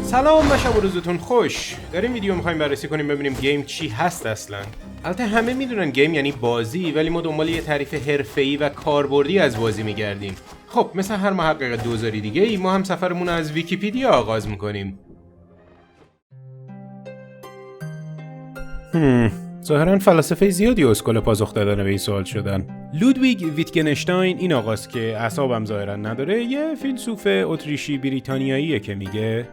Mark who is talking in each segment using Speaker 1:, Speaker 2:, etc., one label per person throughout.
Speaker 1: سلام و شب و روزتون خوش. در این ویدیو میخوایم بررسی کنیم ببینیم گیم چی هست اصلا. البته همه میدونن گیم یعنی بازی، ولی ما دنبال یه تعریف حرفه‌ای و کاربردی از بازی میگردیم. خب مثل هر محقق دوزاری دیگه ای ما هم سفرمون از ویکی‌پدیا آغاز میکنیم. ظاهراً فلاسفه زیادی اسکول پاسخ دادن به این سوال شدن. لودویگ ویتگنشتاین این آقاست که اعصابم ظاهراً نداره، یه فیلسوف اتریشی بریتانیاییه که میگه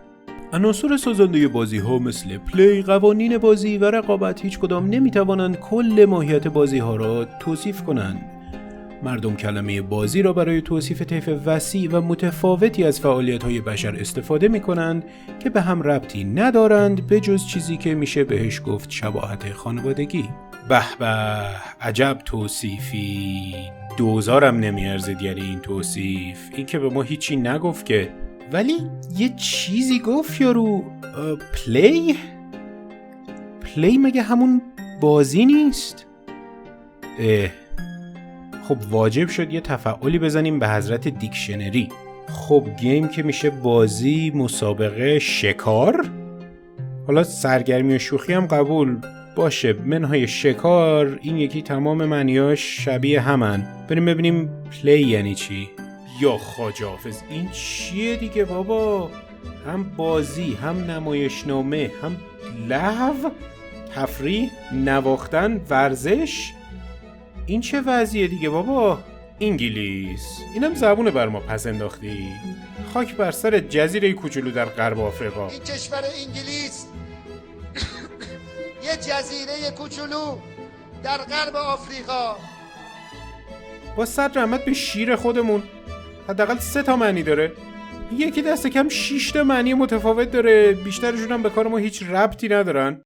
Speaker 1: عناصر سازنده بازی ها مثل پلی، قوانین بازی و رقابت هیچ کدام نمیتوانند کل ماهیت بازی ها را توصیف کنند. مردم کلمه بازی را برای توصیف طیف وسیع و متفاوتی از فعالیت‌های بشر استفاده می‌کنند که به هم ربطی ندارند به جز چیزی که میشه بهش گفت شباهت خانوادگی. به به، عجب توصیفی. دوزارم نمیارزید یعنی این توصیف. این که به ما هیچی نگفت که، ولی یه چیزی گفت یارو. پلی مگه همون بازی نیست؟ خب واجب شد یه تفعالی بزنیم به حضرت دیکشنری. خب گیم که میشه بازی، مسابقه، شکار. حالا سرگرمی و شوخی هم قبول باشه، منهای شکار این یکی تمام معنیاش شبیه همن. بریم ببینیم پلی یعنی چی. یا خواجه حافظ این چیه دیگه بابا؟ هم بازی، هم نمایشنامه، هم لهو، تفریح، نواختن، ورزش. این چه وضعیه دیگه بابا؟ انگلیس، اینم زبونه بر ما پس انداختی. خاک بر سر جزیره کوچولو در غرب آفریقا.
Speaker 2: این کشور انگلیس یه جزیره کوچولو در غرب آفریقا
Speaker 1: با صد رحمت به شیر خودمون حداقل 3 معنی داره. یکی دست کم 6 معنی متفاوت داره، بیشترشون هم به کار ما هیچ ربطی ندارن.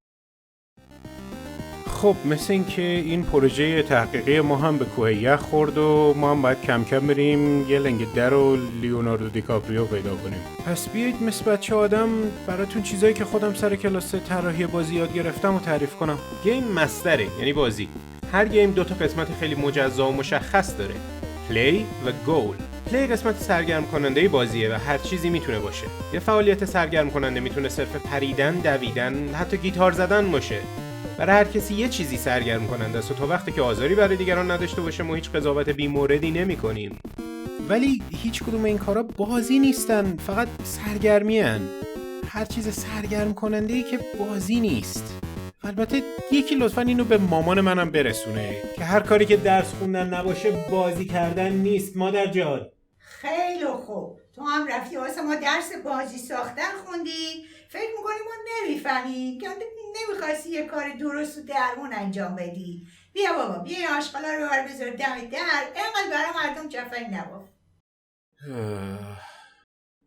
Speaker 1: خب مثل این که این پروژه تحقیقی ما هم به کوه یخ خورد و ما هم باید کم کم بریم یه لنگ در و لیوناردو دیکاپریو پیدا کنیم. پس بیایید مثل بچه آدم براتون چیزایی که خودم سر کلاس طراحی بازی یاد گرفتم و تعریف کنم. گیم مستره، یعنی بازی. هر گیم 2 قسمت خیلی مجزا و مشخص داره، پلی و گول. پلی قسمت سرگرم کننده بازیه و هر چیزی میتونه باشه. یه فعالیت سرگرم کننده میتونه صرف پریدن، دویدن، حتی گیتار زدن باشه. برای هر کسی یه چیزی سرگرم کننده است و تا وقتی که آزاری برای دیگران نداشته باشه ما هیچ قضاوت بی‌موردی نمی‌کنیم. ولی هیچ کدوم این کارا بازی نیستن، فقط سرگرمی هن. هر چیز سرگرم کننده‌ای که بازی نیست. البته یکی لطفاً اینو به مامان منم برسونه که هر کاری که درس خوندن نباشه بازی کردن نیست. مادر جان
Speaker 3: خیلی خوب، تو هم رفتی واسه ما درس بازی ساختن خوندی؟ فکر میکنی ما نمیفهمیم که نمیخواستی یه کار درست و درمون انجام بدی. بیا بابا، بیا این آشغالا رو ببر بذار دم در، اینقدر برای مردم جفنگ نباف.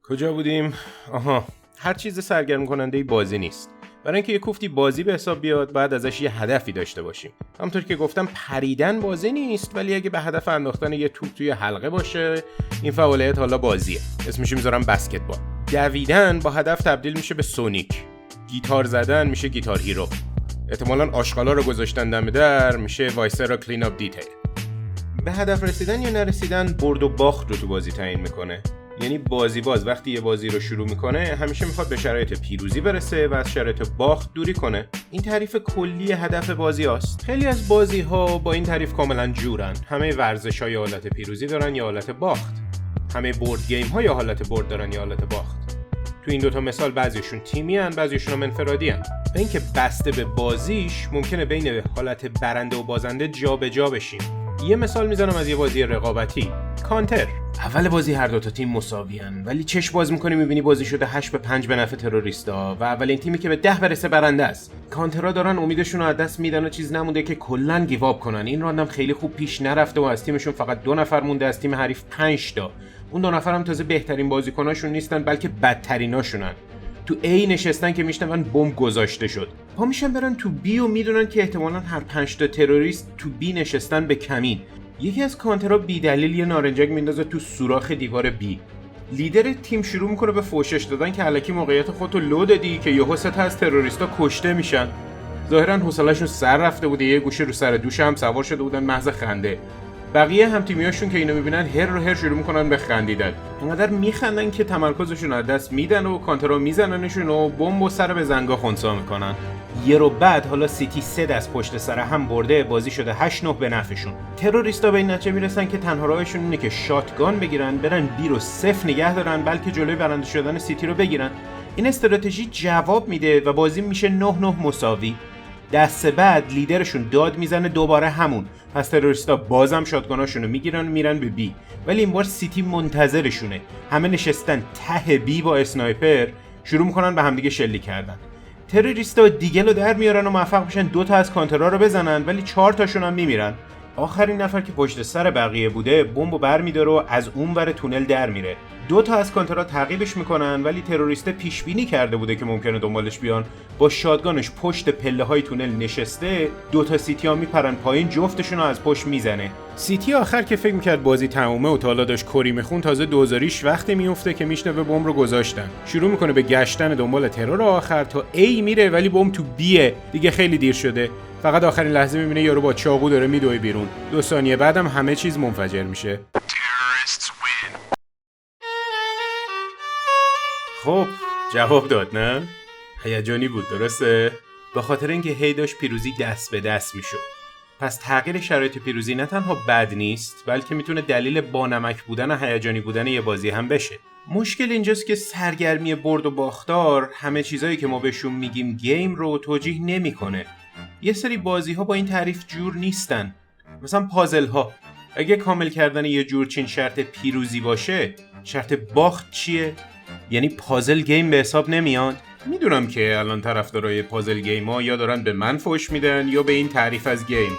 Speaker 1: کجا بودیم؟ آها، هر چیز سرگرم کننده بازی نیست. برای اینکه یه کوفتی بازی به حساب بیاد باید ازش یه هدفی داشته باشیم. همونطور که گفتم پریدن بازی نیست، ولی اگه به هدف انداختن یه توپ توی حلقه باشه این فعالیت حالا بازیه. اسمش میذارم بسکتبال. دویدن با هدف تبدیل میشه به سونیک. گیتار زدن میشه گیتار هیرو. احتمالاً آشغالا رو گذاشتن دم در میشه وایسرا کلین اپ دیتیل. به هدف رسیدن یا نرسیدن برد و باخت رو تو بازی تعیین میکنه. یعنی بازی باز وقتی یه بازی رو شروع میکنه همیشه میخواد به شرایط پیروزی برسه و از شرایط باخت دوری کنه. این تعریف کلی هدف بازی هاست. خیلی از بازی ها با این تعریف کاملا جورن. همه ورزش ها یا حالت پیروزی دارن یا حالت باخت. همه بورد گیم ها یا حالت برد دارن یا حالت باخت. تو این 2 مثال بعضیشون تیمی ان، بعضیشون هم انفرادی ان. و اینکه بسته به بازیش ممکنه بین حالت برنده و بازنده جابجا بشیم. یه مثال میزنم از یه بازی رقابتی، کانتر. اول بازی هر 2 تیم مساویان، ولی چشم باز می‌کنی می‌بینی بازی شده 8-5 به نفع تروریستا و اولین تیمی که به 10 برسه برنده است. کانترها دارن امیدشون رو از دست میدن و چیز نمونده که کلاً گیواب کنن. این راندم خیلی خوب پیش نرفته و از تیمشون فقط 2 نفر مونده، از تیم حریف 5 تا. اون 2 نفر هم تازه بهترین بازیکناشون نیستن بلکه بدتریناشونن. تو A نشستن که میشنون بمب گذاشته شد. پا میشن برن تو B و میدونن که احتمالاً هر 5 تا تروریست تو B نشستن به کمین. یکی از کانترها بی دلیل یه نارنجک میندازه تو سوراخ دیوار بی. لیدر تیم شروع میکنه به فوشش دادن که الکی موقعیت خودتو لو دادی که یهو 3 تا از تروریستا کشته میشن. ظاهرا حوصله‌شون سر رفته بوده، یه گوشه رو سر دوش هم سوار شده بودن محض خنده. بقیه هم تیمیاشون که اینو میبینن هر شروع میکنن به خندیدن. انقدر میخندن که تمرکزشون از دست میدن و کانترا میزننشون و بمب و سر به زنگا خنثی میکنن. یه رو بعد حالا سیتی 3 دست پشت سر هم برده، بازی شده 8-9 به نفعشون. تروریستا به این نتیجه میرسن که تنها راهشون اینه که شاتگان بگیرن، برن بی رو 0 نگه دارن، بلکه جلوی برنده شدن سیتی رو بگیرن. این استراتژی جواب میده و بازی میشه 9-9 مساوی. دست بعد لیدرشون داد میزنه دوباره همون، پس تروریستا بازم شاتگاناشونو میگیرن و میرن به بی، ولی این بار سیتی منتظرشونه. همه نشستن ته بی با اسنایپر، شروع میکنن به همدیگه شلیک کردن. تروریستا دیگه رو در میارن و موفق میشن 2 تا از کانترها رو بزنن، ولی 4 تاشون هم میمیرن. آخرین نفر که پشت سر بقیه بوده بمبو برمی‌داره و از اون ور تونل در میره. 2 تا از کانترها تعقیبش میکنن، ولی تروریست پیش بینی کرده بوده که ممکنه دنبالش بیان. با شاتگانش پشت پله‌های تونل نشسته، 2 تا سیتی‌ها میپرن پایین، جفتشون رو از پشت میزنه. سیتی آخر که فکر میکرد بازی تمومه و تا حالا داشت کری میخون، تازه دوزاریش وقتی میفته که میشنوه بمب رو گذاشتن. شروع میکنه به گشتن دنبال ترور آخر تا ای میره، ولی بمب تو بیه. دیگه خیلی دیر شده. فقط آخرین لحظه میبینه یارو با چاقو داره میدوه بیرون. 2 ثانیه بعدم همه چیز منفجر میشه. خب جواب داد نه؟ هیجانی بود درسته؟ به خاطر اینکه هی داشت پیروزی دست به دست میشد. پس تغییر شرایط پیروزی نه تنها بد نیست، بلکه میتونه دلیل بانمک بودن و هیجانی بودن یه بازی هم بشه. مشکل اینجاست که سرگرمی برد و باختار همه چیزایی که ما بهشون میگیم گیم رو توجیه نمیکنه. یه سری بازی ها با این تعریف جور نیستن. مثلا پازل ها. اگه کامل کردن یه جورچین شرط پیروزی باشه، شرط باخت چیه؟ یعنی پازل گیم به حساب نمیاد؟ میدونم که الان طرفدارای پازل گیم ها یا دارن به من فوش میدن یا به این تعریف از گیم،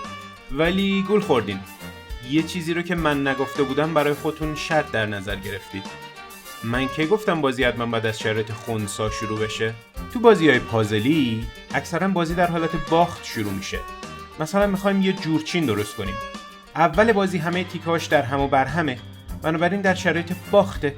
Speaker 1: ولی گول خوردین. یه چیزی رو که من نگفته بودم برای خودتون شرط در نظر گرفتید. من که گفتم بازی حتما بعد از شرایط خنثی شروع بشه؟ تو بازی‌های پازلی اکثرا بازی در حالت باخت شروع میشه. مثلا میخوایم یه جورچین درست کنیم. اول بازی همه تیکاش در هم و بر همه، بنابراین در شرایط باخته.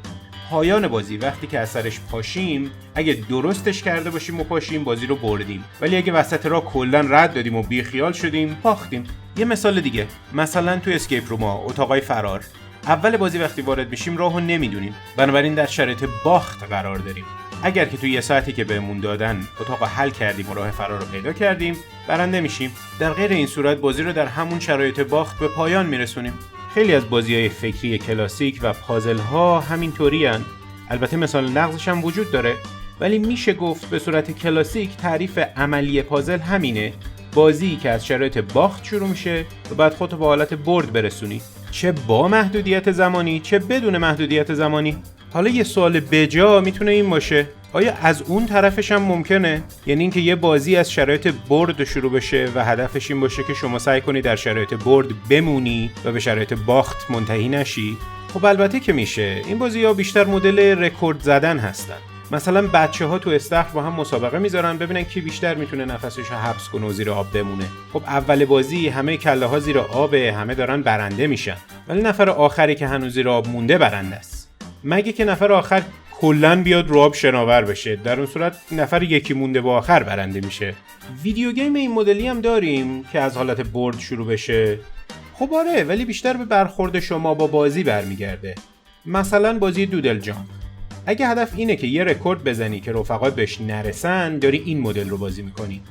Speaker 1: پایان بازی وقتی که از سرش پاشیم، اگه درستش کرده باشیم و پاشیم، بازی رو بردیم، ولی اگه وسط راه کلا رد دادیم و بیخیال شدیم، باختیم. یه مثال دیگه، مثلا تو اسکیپ روم ها، اتاقای فرار، اول بازی وقتی وارد میشیم راهو نمیدونیم، بنابراین در شرایط باخت قرار داریم. اگر که توی یه ساعتی که بهمون دادن اتاقو حل کردیم و راه فرار رو پیدا کردیم، برنده میشیم. در غیر این صورت بازی رو در همون شرایط باخت به پایان میرسونیم. خیلی از بازی‌های فکری کلاسیک و پازل‌ها همینطورین. البته مثال نقضش هم وجود داره، ولی میشه گفت به صورت کلاسیک تعریف عملی پازل همینه. بازی که از شرایط باخت شروع میشه و بعد خودتو به حالت برد برسونی، چه با محدودیت زمانی چه بدون محدودیت زمانی. حالا یه سوال بجا میتونه این باشه، آیا از اون طرفش هم ممکنه؟ یعنی اینکه یه بازی از شرایط برد شروع بشه و هدفش این باشه که شما سعی کنی در شرایط برد بمونی و به شرایط باخت منتهی نشی؟ خب البته که میشه. این بازی‌ها بیشتر مدل رکورد زدن هستن. مثلا بچه‌ها تو استخر با هم مسابقه میذارن ببینن کی بیشتر میتونه نفسش رو حبس کنه و زیر آب بمونه. خب اول بازی همه کله‌ها زیر آبه، همه دارن برنده میشن، ولی نفر آخری که هنوز زیر آب مونده برنده است. مگه که نفر آخر کلاً بیاد رو آب شناور بشه، در اون صورت نفر یکی مونده با آخر برنده میشه. ویدیو گیم این مدلی هم داریم که از حالت برد شروع بشه. خب آره، ولی بیشتر به برخورد شما با بازی برمیگرده. مثلا بازی دودل جامپ، اگه هدف اینه که یه رکورد بزنی که رفقات بهش نرسن، داری این مدل رو بازی میکنی.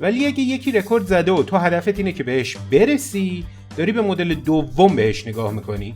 Speaker 1: ولی اگه یکی رکورد زده و تو هدفت اینه که بهش برسی، داری به مدل دوم بهش نگاه میکنی.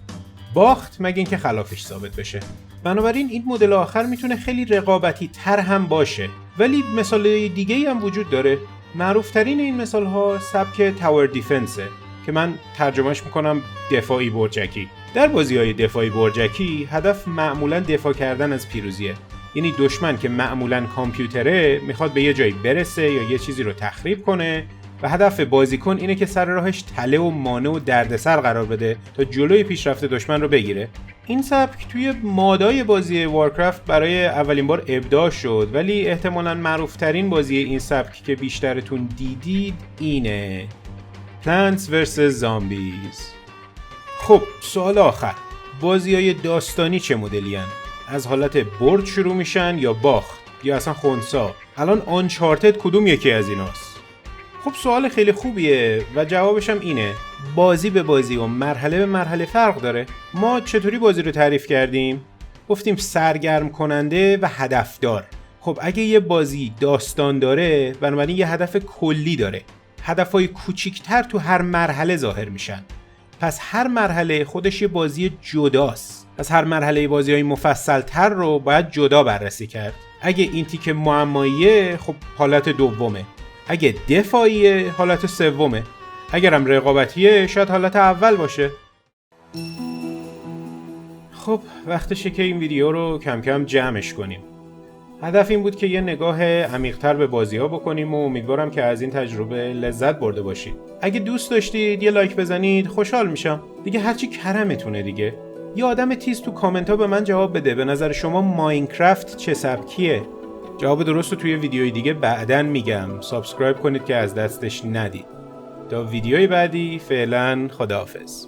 Speaker 1: باخت مگه اینکه خلافش ثابت بشه. بنابراین این مدل آخر میتونه خیلی رقابتی تر هم باشه، ولی مثال دیگه ای هم وجود داره. معروف ترین این مثال ها سبک تاور دیفنسه که من ترجمهش میکنم دفاعی برجکی. در بازی‌های دفاعی برجکی هدف معمولاً دفاع کردن از پیروزیه. یعنی دشمن که معمولاً کامپیوتره میخواد به یه جایی برسه یا یه چیزی رو تخریب کنه و هدف بازیکن اینه که سر راهش تله و مانع و دردسر قرار بده تا جلوی پیشرفت دشمن رو بگیره. این سبک توی مادای بازی وارکرافت برای اولین بار ابداع شد، ولی احتمالاً معروف‌ترین بازی این سبک که بیشترتون دیدید اینه، Plants vs Zombies. خب سوال آخر، بازی‌های داستانی چه مدلی هن؟ از حالت برد شروع میشن یا باخت یا اصلا خنثی؟ الان آنچارتد کدوم یکی از ایناست؟ خب سوال خیلی خوبیه و جوابش هم اینه. بازی به بازی و مرحله به مرحله فرق داره. ما چطوری بازی رو تعریف کردیم؟ گفتیم سرگرم کننده و هدفدار. خب اگه یه بازی داستان داره، بنابراین یه هدف کلی داره. هدفهای کوچیکتر تو هر مرحله ظاهر میشن. پس هر مرحله خودش یه بازی جداست. پس هر مرحله بازی‌های مفصل‌تر رو باید جدا بررسی کرد. اگه این تیکه معماییه، خب حالت دومه. اگه دفاعیه، حالت سومه. اگرم رقابتیه، شاید حالت اول باشه. خب وقتشه که این ویدیو رو کم کم جمعش کنیم. هدف این بود که یه نگاه عمیق‌تر به بازی‌ها بکنیم و امیدوارم که از این تجربه لذت برده باشید. اگه دوست داشتید یه لایک بزنید خوشحال میشم. دیگه هرچی کرمتونه دیگه. یه آدم تیز تو کامنت ها به من جواب بده. به نظر شما ماینکرافت چه سبکیه؟ جواب درست رو توی ویدیوی دیگه بعداً میگم. سابسکرایب کنید که از دستش ندید. تا ویدیوی بعدی فعلا خداحافظ.